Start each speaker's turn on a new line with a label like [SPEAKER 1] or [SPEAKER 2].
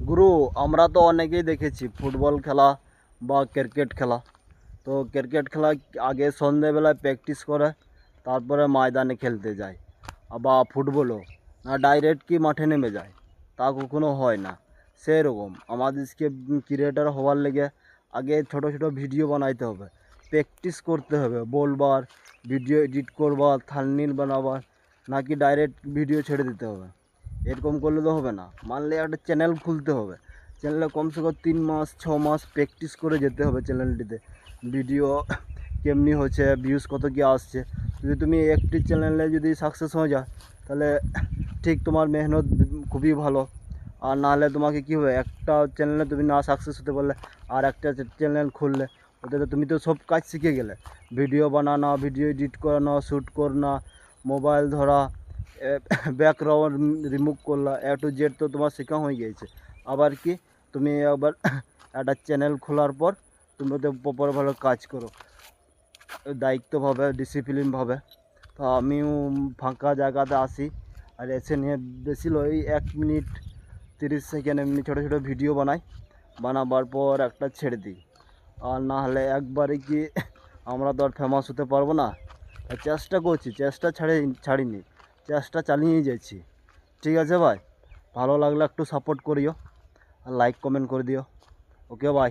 [SPEAKER 1] গুরু, আমরা তো অনেকেই দেখেছি ফুটবল খেলা বা ক্রিকেট খেলা। তো ক্রিকেট খেলা আগে সন্ধেবেলায় প্র্যাকটিস করে তারপরে ময়দানে খেলতে যায়। বা ফুটবলও না ডাইরেক্ট কি মাঠে নেমে যায়, তা কখনো হয় না। সেরকম আমাদেরকে ক্রিকেটার হওয়ার লেগে আগে ছোট ছোট ভিডিও বানাইতে হবে, প্র্যাকটিস করতে হবে, বলবার, ভিডিও এডিট করবার, থাম্বনেইল বানাবার, নাকি ডাইরেক্ট ভিডিও ছেড়ে দিতে হবে। এরকম করলে তো হবে না। মানলে একটা চ্যানেল খুলতে হবে, চ্যানেলে কমসে কম 3 মাস 6 মাস প্র্যাকটিস করে যেতে হবে চ্যানেলটিতে। ভিডিও কেমনি হচ্ছে, ভিউজ কত কী আসছে। যদি তুমি একটি চ্যানেলে যদি সাকসেস হয়ে যাও তাহলে ঠিক তোমার মেহনত খুবই ভালো। আর নাহলে তোমাকে কী হবে, একটা চ্যানেলে তুমি না সাকসেস হতে পারলে আর একটা চ্যানেল খুললে ওতে তো তুমি তো সব কাজ শিখে গেলে। ভিডিও বানানো, ভিডিও এডিট করানো, শ্যুট করনা, মোবাইল ধরা, ব্যাকগ্রাউন্ড রিমুভ করলা, A to Z তো তোমার শেখা হয়ে গিয়েছে। আবার কি তুমি আবার একটা চ্যানেল খোলার পর তুমি ওতে প্রপার ভালো কাজ করো, দায়িত্বভাবে, ডিসিপ্লিনভাবে। তো আমিও ফাঁকা জায়গাতে আসি আর এসে নিয়ে বেশি ওই 1 মিনিট 30 সেকেন্ড এমনি ছোটো ছোটো ভিডিও বানাই, বানাবার পর একটা ছেড়ে দিই। আর না হলে একবারে কি আমরা তো আর ফেমাস হতে পারবো না। চেষ্টা করছি, চেষ্টা ছাড়িনি, চেষ্টা চালিয়েই যাচ্ছি। ঠিক আছে ভাই, ভালো লাগলে একটু সাপোর্ট করিও আর লাইক কমেন্ট করে দিও। ওকে ভাই।